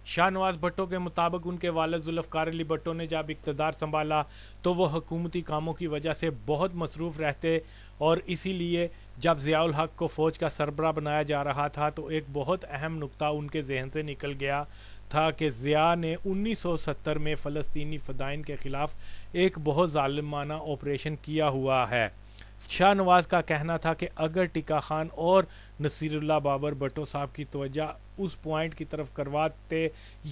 شاہ نواز بھٹو کے مطابق ان کے والد ذوالفقار علی بھٹو نے جب اقتدار سنبھالا تو وہ حکومتی کاموں کی وجہ سے بہت مصروف رہتے، اور اسی لیے جب ضیاء الحق کو فوج کا سربراہ بنایا جا رہا تھا تو ایک بہت اہم نکتہ ان کے ذہن سے نکل گیا تھا کہ ضیاء نے 1970 میں فلسطینی فدائین کے خلاف ایک بہت ظالمانہ آپریشن کیا ہوا ہے۔ شاہ نواز کا کہنا تھا کہ اگر ٹکا خان اور نصیر اللہ بابر بھٹو صاحب کی توجہ اس پوائنٹ کی طرف کرواتے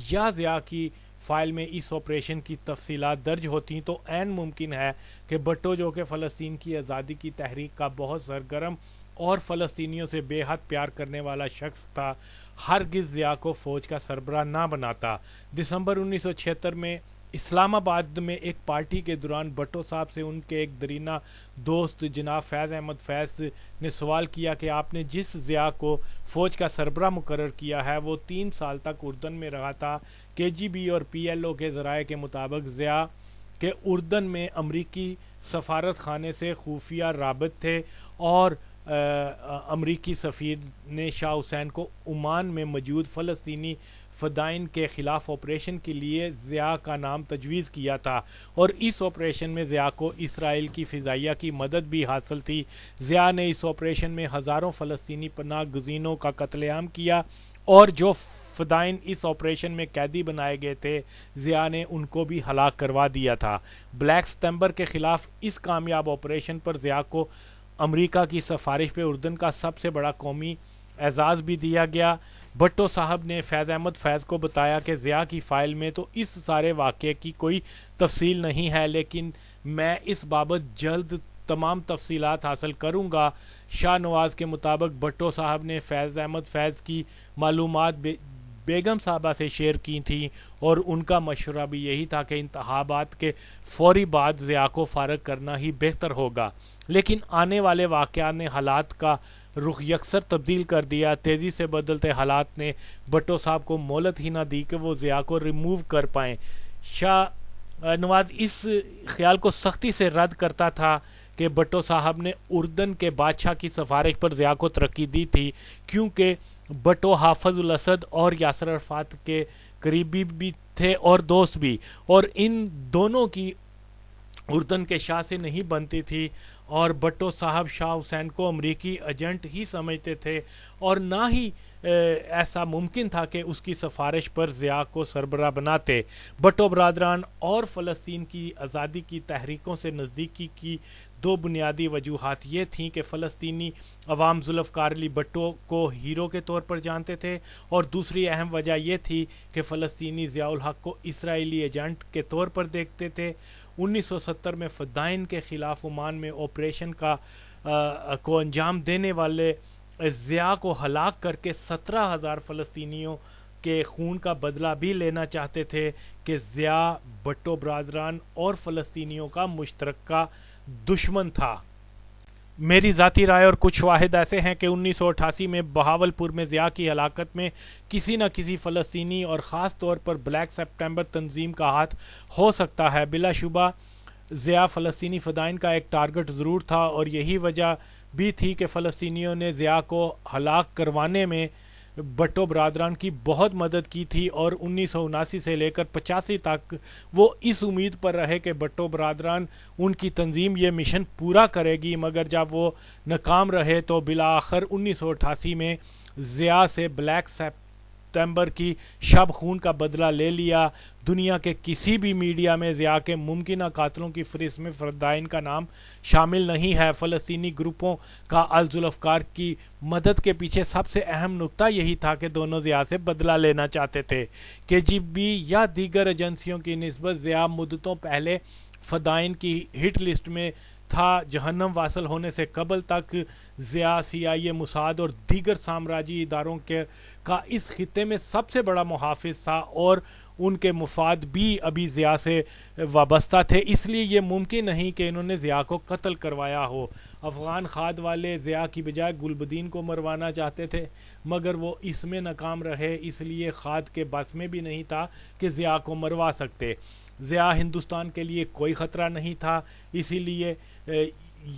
یا ضیاء کی فائل میں اس آپریشن کی تفصیلات درج ہوتی تو عین ممکن ہے کہ بھٹو، جو کہ فلسطین کی آزادی کی تحریک کا بہت سرگرم اور فلسطینیوں سے بے حد پیار کرنے والا شخص تھا، ہرگز ضیاء کو فوج کا سربراہ نہ بناتا۔ دسمبر 1976 میں اسلام آباد میں ایک پارٹی کے دوران بھٹو صاحب سے ان کے ایک دیرینہ دوست جناب فیض احمد فیض نے سوال کیا کہ آپ نے جس ضیاء کو فوج کا سربراہ مقرر کیا ہے وہ 3 سال تک اردن میں رہا تھا۔ کے جی بی اور پی ایل او کے ذرائع کے مطابق ضیاء کے اردن میں امریکی سفارت خانے سے خفیہ رابط تھے، اور امریکی سفیر نے شاہ حسین کو عمان میں موجود فلسطینی فدائین کے خلاف آپریشن کے لیے ضیاء کا نام تجویز کیا تھا، اور اس آپریشن میں ضیاء کو اسرائیل کی فضائیہ کی مدد بھی حاصل تھی۔ ضیاء نے اس آپریشن میں ہزاروں فلسطینی پناہ گزینوں کا قتل عام کیا، اور جو فدائین اس آپریشن میں قیدی بنائے گئے تھے ضیاء نے ان کو بھی ہلاک کروا دیا تھا۔ بلیک ستمبر کے خلاف اس کامیاب آپریشن پر ضیاء کو امریکہ کی سفارش پہ اردن کا سب سے بڑا قومی اعزاز بھی دیا گیا۔ بھٹو صاحب نے فیض احمد فیض کو بتایا کہ ضیاء کی فائل میں تو اس سارے واقعے کی کوئی تفصیل نہیں ہے، لیکن میں اس بابت جلد تمام تفصیلات حاصل کروں گا۔ شاہ نواز کے مطابق بھٹو صاحب نے فیض احمد فیض کی معلومات بیگم صاحبہ سے شیئر کی تھیں، اور ان کا مشورہ بھی یہی تھا کہ انتخابات کے فوری بعد ضیاء کو فارغ کرنا ہی بہتر ہوگا، لیکن آنے والے واقعات نے حالات کا رخ یکسر تبدیل کر دیا۔ تیزی سے بدلتے حالات نے بھٹو صاحب کو مہلت ہی نہ دی کہ وہ ضیاء کو ریموو کر پائیں۔ شاہ نواز اس خیال کو سختی سے رد کرتا تھا کہ بھٹو صاحب نے اردن کے بادشاہ کی سفارش پر ضیاء کو ترقی دی تھی، کیونکہ بھٹو حافظ الاسد اور یاسر عرفات کے قریبی بھی تھے اور دوست بھی، اور ان دونوں کی اردن کے شاہ سے نہیں بنتی تھی، اور بھٹو صاحب شاہ حسین کو امریکی ایجنٹ ہی سمجھتے تھے، اور نہ ہی ایسا ممکن تھا کہ اس کی سفارش پر ضیاء کو سربراہ بناتے۔ بھٹو برادران اور فلسطین کی آزادی کی تحریکوں سے نزدیکی کی 2 بنیادی وجوہات یہ تھیں کہ فلسطینی عوام ذوالفقار علی بھٹو کو ہیرو کے طور پر جانتے تھے، اور دوسری اہم وجہ یہ تھی کہ فلسطینی ضیاء الحق کو اسرائیلی ایجنٹ کے طور پر دیکھتے تھے۔ 1970 میں فدائین کے خلاف عمان میں آپریشن کو انجام دینے والے ضیاء کو ہلاک کر کے 17,000 فلسطینیوں کے خون کا بدلہ بھی لینا چاہتے تھے کہ ضیاء بھٹو برادران اور فلسطینیوں کا مشترکہ دشمن تھا۔ میری ذاتی رائے اور کچھ شواہد ایسے ہیں کہ 1988 میں بہاولپور میں ضیاء کی ہلاکت میں کسی نہ کسی فلسطینی اور خاص طور پر بلیک سپٹمبر تنظیم کا ہاتھ ہو سکتا ہے۔ بلا شبہ ضیاء فلسطینی فدائین کا ایک ٹارگٹ ضرور تھا، اور یہی وجہ بھی تھی کہ فلسطینیوں نے ضیاء کو ہلاک کروانے میں بھٹو برادران کی بہت مدد کی تھی، اور 1979 سے لے کر 85 تک وہ اس امید پر رہے کہ بھٹو برادران ان کی تنظیم یہ مشن پورا کرے گی، مگر جب وہ ناکام رہے تو بالآخر 1988 میں ضیاء سے بلیک سپتمبر کی شب خون کا بدلہ لے لیا۔ دنیا کے کسی بھی میڈیا میں ضیاء کے ممکنہ قاتلوں کی فہرست میں فدائین کا نام شامل نہیں ہے۔ فلسطینی گروپوں کا الذوالفقار کی مدد کے پیچھے سب سے اہم نکتہ یہی تھا کہ دونوں ضیاء سے بدلہ لینا چاہتے تھے۔ کے جی بی یا دیگر ایجنسیوں کی نسبت ضیاء مدتوں پہلے فدائین کی ہٹ لسٹ میں تھا۔ جہنم واصل ہونے سے قبل تک ضیاء سی آئی اے، موساد اور دیگر سامراجی اداروں کا اس خطے میں سب سے بڑا محافظ تھا، اور ان کے مفاد بھی ابھی ضیاء سے وابستہ تھے، اس لیے یہ ممکن نہیں کہ انہوں نے ضیاء کو قتل کروایا ہو۔ افغان کھاد والے ضیاء کی بجائے گلبدین کو مروانا چاہتے تھے، مگر وہ اس میں ناکام رہے، اس لیے کھاد کے بس میں بھی نہیں تھا کہ ضیاء کو مروا سکتے۔ ضیاء ہندوستان کے لیے کوئی خطرہ نہیں تھا، اسی لیے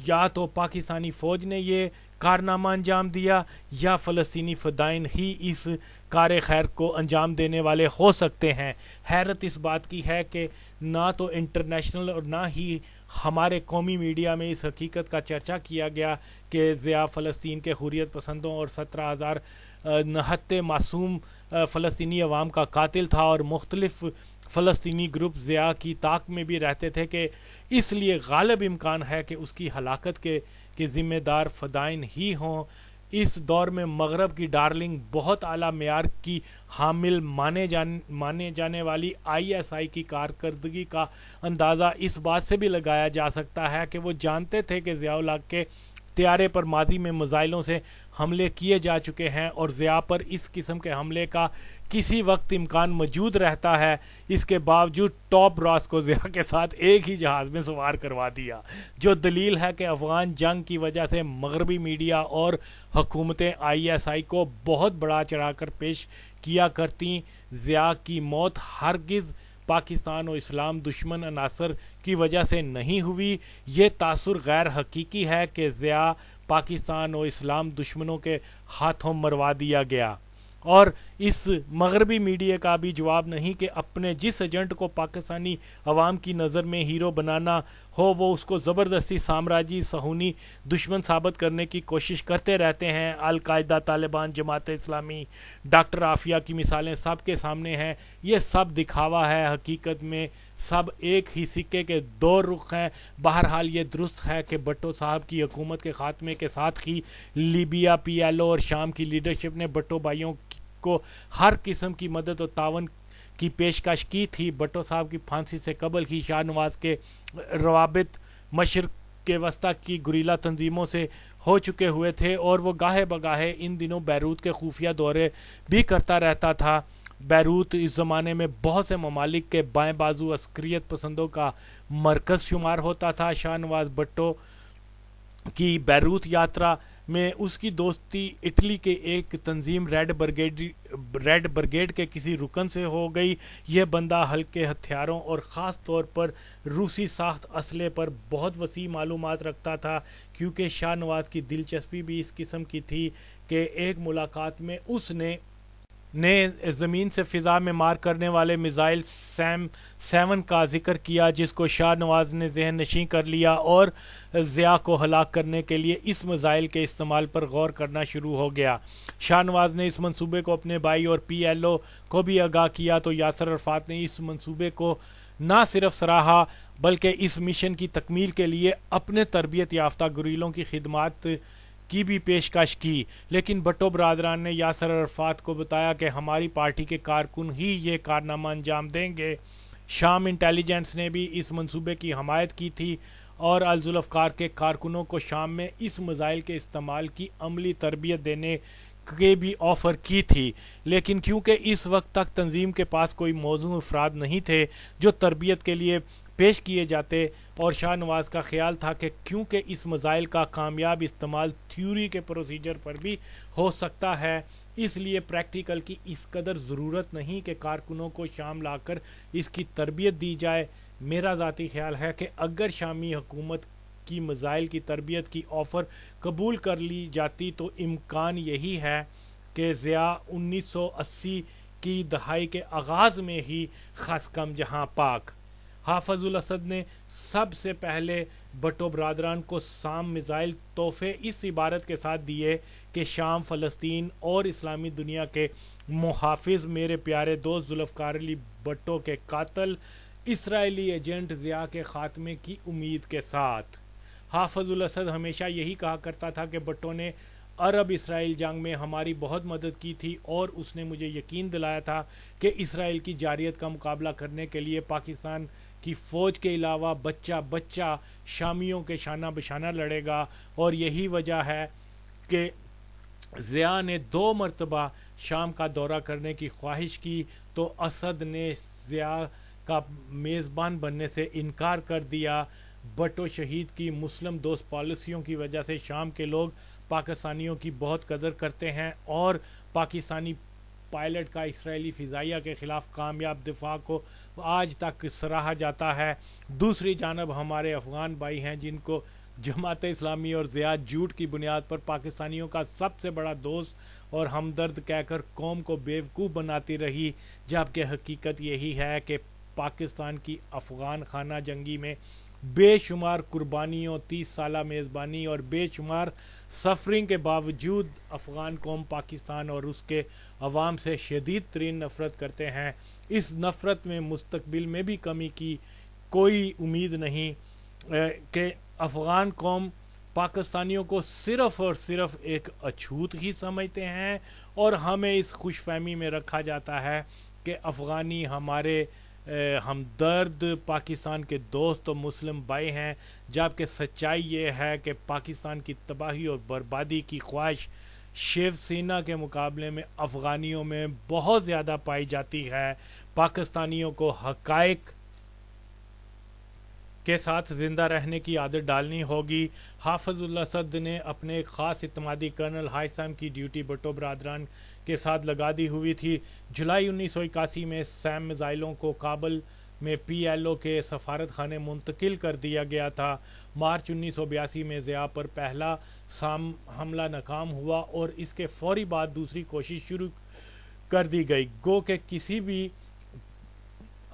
یا تو پاکستانی فوج نے یہ کارنامہ انجام دیا یا فلسطینی فدائین ہی اس کار خیر کو انجام دینے والے ہو سکتے ہیں؟ حیرت اس بات کی ہے کہ نہ تو انٹرنیشنل اور نہ ہی ہمارے قومی میڈیا میں اس حقیقت کا چرچا کیا گیا کہ ضیاء فلسطین کے حریت پسندوں اور 17,000 نہتے معصوم فلسطینی عوام کا قاتل تھا، اور مختلف فلسطینی گروپ ضیاء کی طاق میں بھی رہتے تھے کہ اس لیے غالب امکان ہے کہ اس کی ہلاکت کے ذمہ دار فدائین ہی ہوں۔ اس دور میں مغرب کی ڈارلنگ بہت اعلیٰ معیار کی حامل مانے جانے والی ISI کی کارکردگی کا اندازہ اس بات سے بھی لگایا جا سکتا ہے کہ وہ جانتے تھے کہ ضیاء الحق کے طیارے پر ماضی میں میزائلوں سے حملے کیے جا چکے ہیں، اور ضیاء پر اس قسم کے حملے کا کسی وقت امکان موجود رہتا ہے۔ اس کے باوجود ٹاپ براس کو ضیاء کے ساتھ ایک ہی جہاز میں سوار کروا دیا، جو دلیل ہے کہ افغان جنگ کی وجہ سے مغربی میڈیا اور حکومتیں ISI کو بہت بڑا چڑھا کر پیش کیا کرتی۔ ضیاء کی موت ہرگز پاکستان و اسلام دشمن عناصر کی وجہ سے نہیں ہوئی۔ یہ تاثر غیر حقیقی ہے کہ ضیاء پاکستان و اسلام دشمنوں کے ہاتھوں مروا دیا گیا، اور اس مغربی میڈیا کا بھی جواب نہیں کہ اپنے جس ایجنٹ کو پاکستانی عوام کی نظر میں ہیرو بنانا ہو وہ اس کو زبردستی سامراجی صہیونی دشمن ثابت کرنے کی کوشش کرتے رہتے ہیں۔ القاعدہ، طالبان، جماعت اسلامی، ڈاکٹر عافیہ کی مثالیں سب کے سامنے ہیں۔ یہ سب دکھاوا ہے، حقیقت میں سب ایک ہی سکے کے دو رخ ہیں۔ بہرحال یہ درست ہے کہ بھٹو صاحب کی حکومت کے خاتمے کے ساتھ ہی لیبیا، PLO اور شام کی لیڈرشپ نے بھٹو بھائیوں کو ہر قسم کی مدد و تعاون کی پیشکش کی تھی۔ بھٹو صاحب کی پھانسی سے قبل ہی شاہ نواز کے روابط مشرق کے وسطی کی گریلا تنظیموں سے ہو چکے ہوئے تھے، اور وہ گاہے بگاہے ان دنوں بیروت کے خفیہ دورے بھی کرتا رہتا تھا۔ بیروت اس زمانے میں بہت سے ممالک کے بائیں بازو عسکریت پسندوں کا مرکز شمار ہوتا تھا۔ شاہ نواز بھٹو کی بیروت یاترا میں اس کی دوستی اٹلی کے ایک تنظیم ریڈ بریگیڈ کے کسی رکن سے ہو گئی۔ یہ بندہ ہلکے ہتھیاروں اور خاص طور پر روسی ساخت اسلحے پر بہت وسیع معلومات رکھتا تھا، کیونکہ شاہ نواز کی دلچسپی بھی اس قسم کی تھی کہ ایک ملاقات میں اس نے زمین سے فضا میں مار کرنے والے میزائل سیم 7 کا ذکر کیا، جس کو شاہ نواز نے ذہن نشین کر لیا اور ضیاء کو ہلاک کرنے کے لیے اس میزائل کے استعمال پر غور کرنا شروع ہو گیا۔ شاہ نواز نے اس منصوبے کو اپنے بھائی اور PLO کو بھی آگاہ کیا تو یاسر عرفات نے اس منصوبے کو نہ صرف سراہا بلکہ اس مشن کی تکمیل کے لیے اپنے تربیت یافتہ گریلوں کی خدمات کی بھی پیشکش کی، لیکن بھٹو برادران نے یاسر عرفات کو بتایا کہ ہماری پارٹی کے کارکن ہی یہ کارنامہ انجام دیں گے۔ شام انٹیلیجنس نے بھی اس منصوبے کی حمایت کی تھی اور الذوالفقار کے کارکنوں کو شام میں اس میزائل کے استعمال کی عملی تربیت دینے کے بھی آفر کی تھی، لیکن کیونکہ اس وقت تک تنظیم کے پاس کوئی موزوں افراد نہیں تھے جو تربیت کے لیے پیش کیے جاتے، اور شاہ نواز کا خیال تھا کہ کیونکہ اس میزائل کا کامیاب استعمال تھیوری کے پروسیجر پر بھی ہو سکتا ہے، اس لیے پریکٹیکل کی اس قدر ضرورت نہیں کہ کارکنوں کو شام لا کر اس کی تربیت دی جائے۔ میرا ذاتی خیال ہے کہ اگر شامی حکومت کی میزائل کی تربیت کی آفر قبول کر لی جاتی تو امکان یہی ہے کہ ضیاء 1980 کی دہائی کے آغاز میں ہی خس کم جہاں پاک۔ حافظ الاسد نے سب سے پہلے بھٹو برادران کو سام میزائل تحفے اس عبارت کے ساتھ دیے کہ شام، فلسطین اور اسلامی دنیا کے محافظ میرے پیارے دوست ذوالفقار علی بھٹو کے قاتل اسرائیلی ایجنٹ ضیاء کے خاتمے کی امید کے ساتھ۔ حافظ الاسد ہمیشہ یہی کہا کرتا تھا کہ بھٹو نے عرب اسرائیل جنگ میں ہماری بہت مدد کی تھی، اور اس نے مجھے یقین دلایا تھا کہ اسرائیل کی جارحیت کا مقابلہ کرنے کے لیے پاکستان کی فوج کے علاوہ بچہ بچہ شامیوں کے شانہ بشانہ لڑے گا، اور یہی وجہ ہے کہ ضیاء نے 2 مرتبہ شام کا دورہ کرنے کی خواہش کی تو اسد نے ضیاء کا میزبان بننے سے انکار کر دیا۔ بھٹو شہید کی مسلم دوست پالیسیوں کی وجہ سے شام کے لوگ پاکستانیوں کی بہت قدر کرتے ہیں، اور پاکستانی پائلٹ کا اسرائیلی فضائیہ کے خلاف کامیاب دفاع کو آج تک سراہا جاتا ہے۔ دوسری جانب ہمارے افغان بھائی ہیں جن کو جماعت اسلامی اور ضیاء جھوٹ کی بنیاد پر پاکستانیوں کا سب سے بڑا دوست اور ہمدرد کہہ کر قوم کو بیوقوف بناتی رہی، جبکہ حقیقت یہی ہے کہ پاکستان کی افغان خانہ جنگی میں بے شمار قربانیوں، 30 سالہ میزبانی اور بے شمار سفرنگ کے باوجود افغان قوم پاکستان اور اس کے عوام سے شدید ترین نفرت کرتے ہیں۔ اس نفرت میں مستقبل میں بھی کمی کی کوئی امید نہیں کہ افغان قوم پاکستانیوں کو صرف اور صرف ایک اچھوت ہی سمجھتے ہیں، اور ہمیں اس خوش فہمی میں رکھا جاتا ہے کہ افغانی ہمارے ہمدرد، پاکستان کے دوست و مسلم بھائی ہیں، جبکہ سچائی یہ ہے کہ پاکستان کی تباہی اور بربادی کی خواہش شیو سینا کے مقابلے میں افغانیوں میں بہت زیادہ پائی جاتی ہے۔ پاکستانیوں کو حقائق کے ساتھ زندہ رہنے کی عادت ڈالنی ہوگی۔ حافظ الاسد نے اپنے ایک خاص اعتمادی کرنل ہائثم کی ڈیوٹی بھٹو برادران کے ساتھ لگا دی ہوئی تھی۔ جولائی 1981 میں سیم میزائلوں کو کابل میں پی ایل او کے سفارت خانے منتقل کر دیا گیا تھا۔ مارچ 1982 میں ضیاء پر پہلا حملہ ناکام ہوا اور اس کے فوری بعد دوسری کوشش شروع کر دی گئی، گو کہ کسی بھی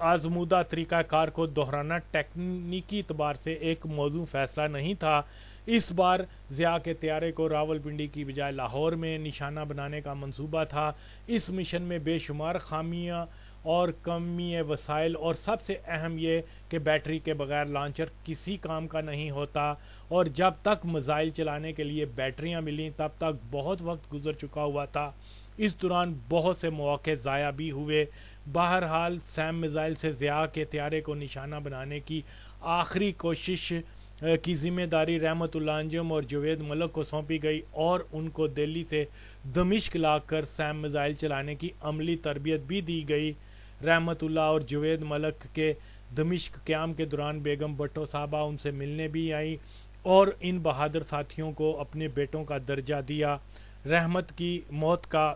آزمودہ طریقہ کار کو دہرانا ٹیکنیکی اعتبار سے ایک موزوں فیصلہ نہیں تھا۔ اس بار ضیاء کے طیارے کو راولپنڈی کی بجائے لاہور میں نشانہ بنانے کا منصوبہ تھا۔ اس مشن میں بے شمار خامیاں اور کمی وسائل، اور سب سے اہم یہ کہ بیٹری کے بغیر لانچر کسی کام کا نہیں ہوتا، اور جب تک میزائل چلانے کے لیے بیٹریاں ملیں تب تک بہت وقت گزر چکا ہوا تھا۔ اس دوران بہت سے مواقع ضائع بھی ہوئے۔ بہرحال سیم میزائل سے ضیاء کے طیارے کو نشانہ بنانے کی آخری کوشش کی ذمہ داری رحمت اللہ انجم اور جوید ملک کو سونپی گئی، اور ان کو دہلی سے دمشق لا کر سیم میزائل چلانے کی عملی تربیت بھی دی گئی۔ رحمت اللہ اور جوید ملک کے دمشق قیام کے دوران بیگم بھٹو صاحبہ ان سے ملنے بھی آئیں اور ان بہادر ساتھیوں کو اپنے بیٹوں کا درجہ دیا۔ رحمت کی موت کا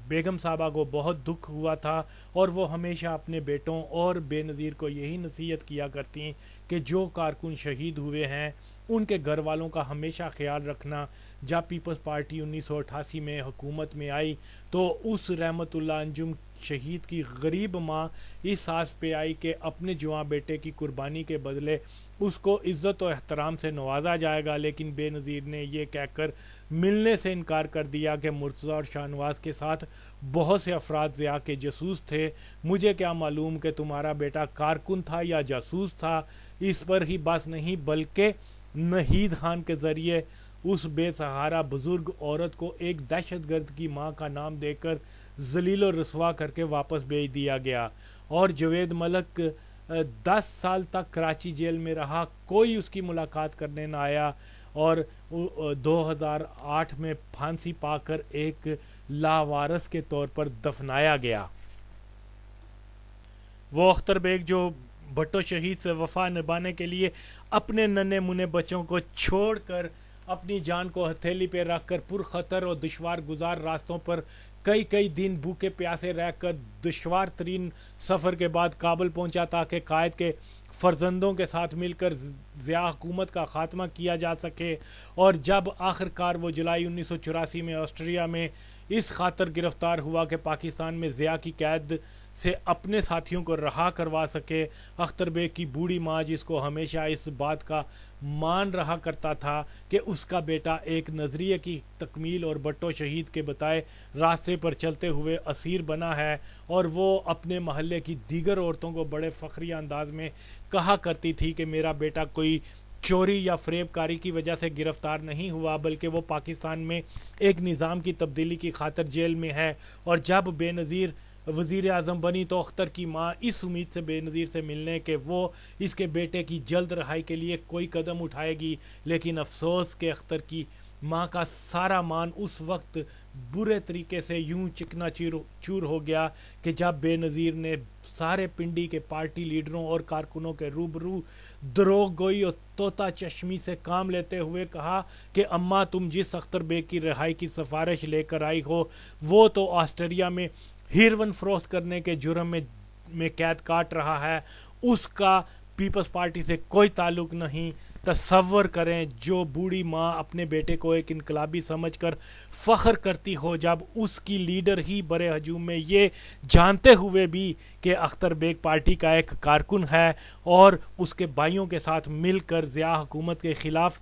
بیگم صاحبہ کو بہت دکھ ہوا تھا، اور وہ ہمیشہ اپنے بیٹوں اور بے نظیر کو یہی نصیحت کیا کرتی کہ جو کارکن شہید ہوئے ہیں ان کے گھر والوں کا ہمیشہ خیال رکھنا۔ جب پیپلز پارٹی 1988 میں حکومت میں آئی تو اس رحمت اللہ انجم شہید کی غریب ماں اس آس پہ آئی کہ اپنے جواں بیٹے کی قربانی کے بدلے اس کو عزت و احترام سے نوازا جائے گا، لیکن بے نظیر نے یہ کہہ کر ملنے سے انکار کر دیا کہ مرتضی اور شاہ نواز کے ساتھ بہت سے افراد ضیاء کے جاسوس تھے۔ مجھے کیا معلوم کہ تمہارا بیٹا کارکن تھا یا جاسوس تھا۔ اس پر ہی بس نہیں بلکہ نہید خان کے ذریعے اس بے سہارا بزرگ عورت کو ایک دہشت گرد کی ماں کا نام دے کر ذلیل و رسوا کر کے واپس بھیج دیا گیا، اور جوید ملک 10 سال تک کراچی جیل میں رہا، کوئی اس کی ملاقات کرنے نہ آیا، اور 2008 میں پھانسی پا کر ایک لاوارث کے طور پر دفنایا گیا۔ وہ اختر بیگ جو بھٹو شہید سے وفا نبھانے کے لیے اپنے ننھے منھے بچوں کو چھوڑ کر اپنی جان کو ہتھیلی پہ رکھ کر پرخطر اور دشوار گزار راستوں پر کئی دن بھوکے پیاسے رہ کر دشوار ترین سفر کے بعد کابل پہنچا تاکہ قائد کے فرزندوں کے ساتھ مل کر ضیاء حکومت کا خاتمہ کیا جا سکے، اور جب آخرکار وہ جولائی 1984 میں آسٹریا میں اس خاطر گرفتار ہوا کہ پاکستان میں ضیاء کی قید سے اپنے ساتھیوں کو رہا کروا سکے، اختر بیگ کی بوڑھی ماں جس کو ہمیشہ اس بات کا مان رہا کرتا تھا کہ اس کا بیٹا ایک نظریے کی تکمیل اور بھٹو شہید کے بتائے راستے پر چلتے ہوئے اسیر بنا ہے، اور وہ اپنے محلے کی دیگر عورتوں کو بڑے فخریہ انداز میں کہا کرتی تھی کہ میرا بیٹا کوئی چوری یا فریب کاری کی وجہ سے گرفتار نہیں ہوا، بلکہ وہ پاکستان میں ایک نظام کی تبدیلی کی خاطر جیل میں ہے۔ اور جب بے نظیر وزیر اعظم بنی تو اختر کی ماں اس امید سے بے نظیر سے ملنے کہ وہ اس کے بیٹے کی جلد رہائی کے لیے کوئی قدم اٹھائے گی، لیکن افسوس کہ اختر کی ماں کا سارا مان اس وقت برے طریقے سے یوں چکنا چور ہو گیا کہ جب بے نظیر نے سارے پنڈی کے پارٹی لیڈروں اور کارکنوں کے روبرو دروغ گوئی اور طوطا چشمی سے کام لیتے ہوئے کہا کہ اماں تم جس اختر بیگ کی رہائی کی سفارش لے کر آئی ہو وہ تو آسٹریا میں ہیروئن فروخت کرنے کے جرم میں قید کاٹ رہا ہے، اس کا پیپلز پارٹی سے کوئی تعلق نہیں، تصور کریں جو بوڑھی ماں اپنے بیٹے کو ایک انقلابی سمجھ کر فخر کرتی ہو، جب اس کی لیڈر ہی برے ہجوم میں یہ جانتے ہوئے بھی کہ اختر بیگ پارٹی کا ایک کارکن ہے اور اس کے بھائیوں کے ساتھ مل کر ضیاء حکومت کے خلاف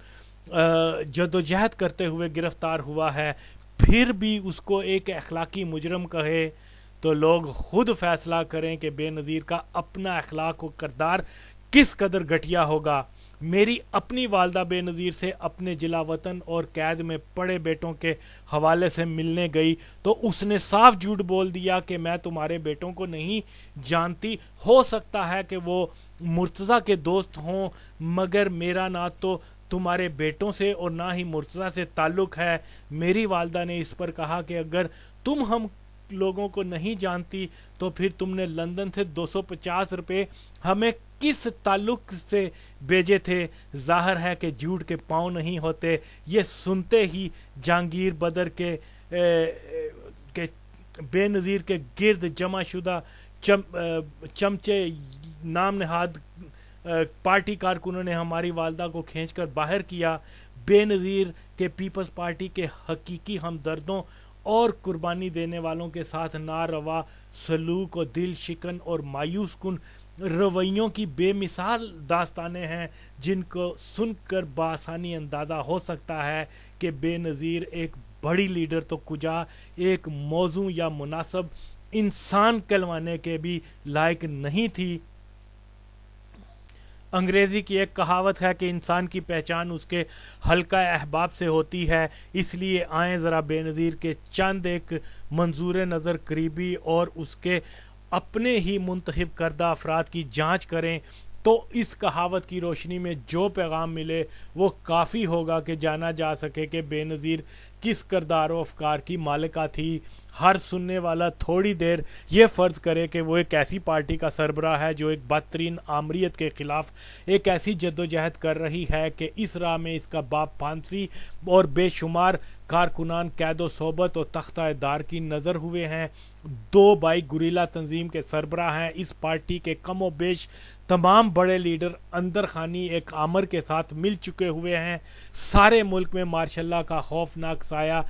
جدوجہد کرتے ہوئے گرفتار ہوا ہے، پھر بھی اس کو ایک اخلاقی مجرم کہے، تو لوگ خود فیصلہ کریں کہ بے نظیر کا اپنا اخلاق و کردار کس قدر گھٹیا ہوگا۔ میری اپنی والدہ بے نظیر سے اپنے جلا وطن اور قید میں پڑے بیٹوں کے حوالے سے ملنے گئی تو اس نے صاف جھوٹ بول دیا کہ میں تمہارے بیٹوں کو نہیں جانتی، ہو سکتا ہے کہ وہ مرتضیٰ کے دوست ہوں، مگر میرا نہ تو تمہارے بیٹوں سے اور نہ ہی مرتضیٰ سے تعلق ہے۔ میری والدہ نے اس پر کہا کہ اگر تم ہم لوگوں کو نہیں جانتی تو پھر تم نے لندن سے 250 روپے ہمیں کس تعلق سے بھیجے تھے؟ ظاہر ہے کہ جھوٹ کے پاؤں نہیں ہوتے۔ یہ سنتے ہی جہانگیر بدر کے بے نظیر کے گرد جمع شدہ چمچے نام نہاد پارٹی کارکنوں نے ہماری والدہ کو کھینچ کر باہر کیا۔ بے نظیر کے پیپلز پارٹی کے حقیقی ہمدردوں اور قربانی دینے والوں کے ساتھ ناروا سلوک اور دل شکن اور مایوس کن رویوں کی بے مثال داستانیں ہیں، جن کو سن کر بآسانی اندازہ ہو سکتا ہے کہ بے نظیر ایک بڑی لیڈر تو کجا ایک موزوں یا مناسب انسان کہلوانے کے بھی لائق نہیں تھی۔ انگریزی کی ایک کہاوت ہے کہ انسان کی پہچان اس کے حلقہ احباب سے ہوتی ہے، اس لیے آئیں ذرا بے نظیر کے چند ایک منظور نظر قریبی اور اس کے اپنے ہی منتخب کردہ افراد کی جانچ کریں، تو اس کہاوت کی روشنی میں جو پیغام ملے وہ کافی ہوگا کہ جانا جا سکے کہ بے نظیر کس کردار و افکار کی مالکہ تھی۔ ہر سننے والا تھوڑی دیر یہ فرض کرے کہ وہ ایک ایسی پارٹی کا سربراہ ہے جو ایک بدترین آمریت کے خلاف ایک ایسی جدوجہد کر رہی ہے کہ اس راہ میں اس کا باپ پھانسی اور بے شمار کارکنان قید و صحبت اور تختہ دار کی نظر ہوئے ہیں۔ 2 بائی گوریلا تنظیم کے سربراہ ہیں۔ اس پارٹی کے کم و بیش تمام بڑے لیڈر اندر خانی ایک آمر کے ساتھ مل چکے ہوئے ہیں۔ سارے ملک میں مارشاء اللہ کا خوفناک سایہ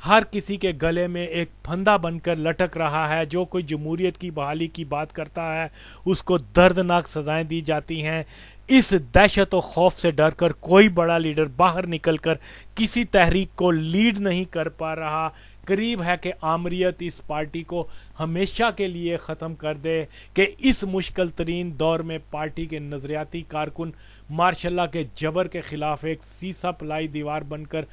ہر کسی کے گلے میں ایک پھندا بن کر لٹک رہا ہے۔ جو کوئی جمہوریت کی بحالی کی بات کرتا ہے اس کو دردناک سزائیں دی جاتی ہیں۔ اس دہشت و خوف سے ڈر کر کوئی بڑا لیڈر باہر نکل کر کسی تحریک کو لیڈ نہیں کر پا رہا۔ قریب ہے کہ آمریت اس پارٹی کو ہمیشہ کے لیے ختم کر دے کہ اس مشکل ترین دور میں پارٹی کے نظریاتی کارکن مارشاء اللہ کے جبر کے خلاف ایک سیسا پلائی دیوار بن کر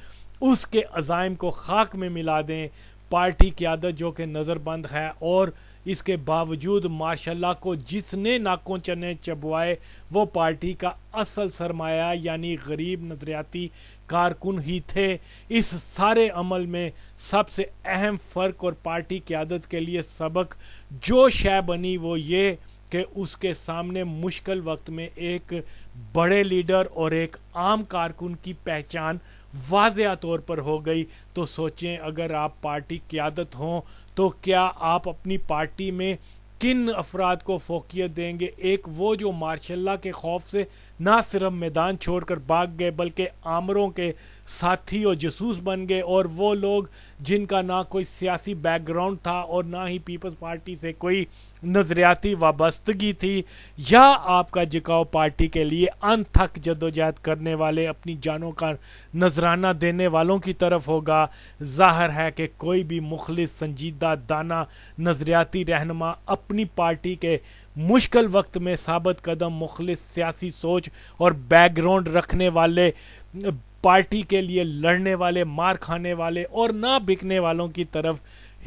اس کے عزائم کو خاک میں ملا دیں۔ پارٹی قیادت جو کہ نظر بند ہے اور اس کے باوجود مارشاء اللہ کو جس نے ناکوں چنے چبوائے وہ پارٹی کا اصل سرمایہ یعنی غریب نظریاتی کارکن ہی تھے۔ اس سارے عمل میں سب سے اہم فرق اور پارٹی قیادت کے لیے سبق جو شے بنی وہ یہ کہ اس کے سامنے مشکل وقت میں ایک بڑے لیڈر اور ایک عام کارکن کی پہچان واضح طور پر ہو گئی۔ تو سوچیں اگر آپ پارٹی قیادت ہوں تو کیا آپ اپنی پارٹی میں کن افراد کو فوقیت دیں گے؟ ایک وہ جو مارشاء اللہ کے خوف سے نہ صرف میدان چھوڑ کر بھاگ گئے بلکہ آمروں کے ساتھی اور جاسوس بن گئے، اور وہ لوگ جن کا نہ کوئی سیاسی بیک گراؤنڈ تھا اور نہ ہی پیپلز پارٹی سے کوئی نظریاتی وابستگی تھی، یا آپ کا جھکاؤ پارٹی کے لیے انتھک جدوجہد کرنے والے اپنی جانوں کا نذرانہ دینے والوں کی طرف ہوگا۔ ظاہر ہے کہ کوئی بھی مخلص سنجیدہ دانہ نظریاتی رہنما اپنی پارٹی کے مشکل وقت میں ثابت قدم مخلص سیاسی سوچ اور بیک گراؤنڈ رکھنے والے، پارٹی کے لیے لڑنے والے، مار کھانے والے اور نہ بکنے والوں کی طرف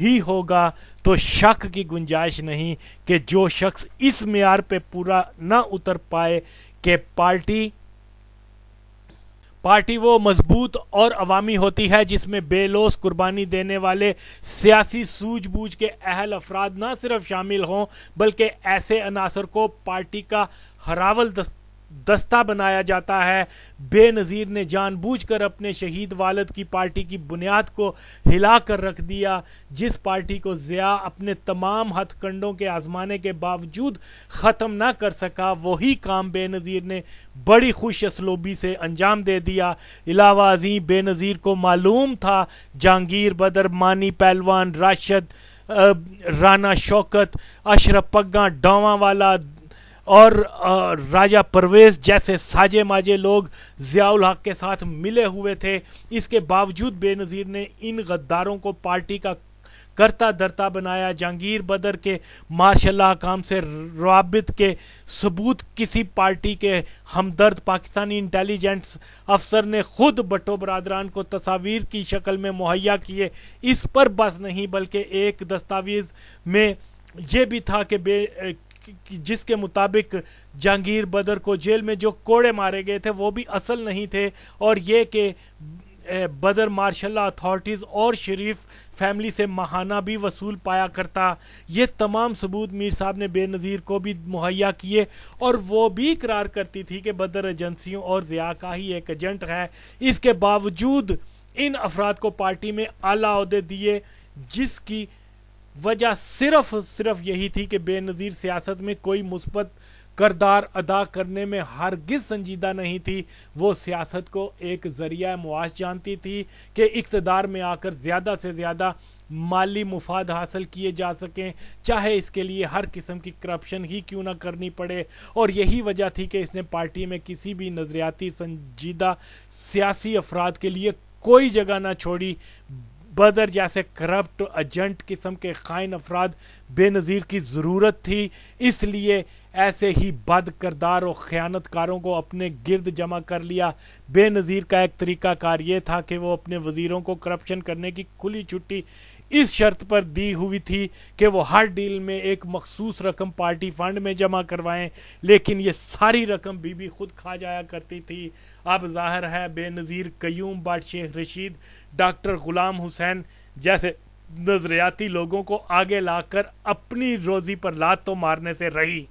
ہی ہوگا۔ تو شک کی گنجائش نہیں کہ جو شخص اس معیار پہ پورا نہ اتر پائے کہ پارٹی وہ مضبوط اور عوامی ہوتی ہے جس میں بے لوث قربانی دینے والے سیاسی سوجھ بوجھ کے اہل افراد نہ صرف شامل ہوں بلکہ ایسے عناصر کو پارٹی کا ہراول دستہ بنایا جاتا ہے۔ بے نظیر نے جان بوجھ کر اپنے شہید والد کی پارٹی کی بنیاد کو ہلا کر رکھ دیا۔ جس پارٹی کو ضیاء اپنے تمام ہتھ کنڈوں کے آزمانے کے باوجود ختم نہ کر سکا، وہی کام بے نظیر نے بڑی خوش اسلوبی سے انجام دے دیا۔ علاوہ ازیں بے نظیر کو معلوم تھا جہانگیر بدر، مانی پہلوان، راشد، رانا شوکت، اشرف پگاں، ڈاواں والا اور راجہ پرویز جیسے ساجے ماجے لوگ ضیاء الحق کے ساتھ ملے ہوئے تھے۔ اس کے باوجود بے نظیر نے ان غداروں کو پارٹی کا کرتا درتا بنایا۔ جہانگیر بدر کے ماشاء اللہ کام سے روابط کے ثبوت کسی پارٹی کے ہمدرد پاکستانی انٹیلیجنس افسر نے خود بھٹو برادران کو تصاویر کی شکل میں مہیا کیے۔ اس پر بس نہیں، بلکہ ایک دستاویز میں یہ بھی تھا کہ جس کے مطابق جہانگیر بدر کو جیل میں جو کوڑے مارے گئے تھے وہ بھی اصل نہیں تھے، اور یہ کہ بدر ماشاء اللہ اتھارٹیز اور شریف فیملی سے ماہانہ بھی وصول پایا کرتا۔ یہ تمام ثبوت میر صاحب نے بے نظیر کو بھی مہیا کیے، اور وہ بھی اقرار کرتی تھی کہ بدر ایجنسیوں اور ضیاء کا ہی ایک ایجنٹ ہے۔ اس کے باوجود ان افراد کو پارٹی میں اعلیٰ عہدے دیے، جس کی وجہ صرف یہی تھی کہ بے نظیر سیاست میں کوئی مثبت کردار ادا کرنے میں ہرگز سنجیدہ نہیں تھی۔ وہ سیاست کو ایک ذریعہ معاش جانتی تھی کہ اقتدار میں آ کر زیادہ سے زیادہ مالی مفاد حاصل کیے جا سکیں، چاہے اس کے لیے ہر قسم کی کرپشن ہی کیوں نہ کرنی پڑے۔ اور یہی وجہ تھی کہ اس نے پارٹی میں کسی بھی نظریاتی سنجیدہ سیاسی افراد کے لیے کوئی جگہ نہ چھوڑی۔ بدر جیسے کرپٹ ایجنٹ قسم کے خائن افراد بے نظیر کی ضرورت تھی، اس لیے ایسے ہی بد کردار اور خیانت کاروں کو اپنے گرد جمع کر لیا۔ بے نظیر کا ایک طریقہ کار یہ تھا کہ وہ اپنے وزیروں کو کرپشن کرنے کی کھلی چھٹی اس شرط پر دی ہوئی تھی کہ وہ ہر ڈیل میں ایک مخصوص رقم پارٹی فنڈ میں جمع کروائیں، لیکن یہ ساری رقم بی خود کھا جایا کرتی تھی۔ اب ظاہر ہے بے نظیر قیوم بٹ شیخ رشید، ڈاکٹر غلام حسین جیسے نظریاتی لوگوں کو آگے لا کر اپنی روزی پر لات تو مارنے سے رہی۔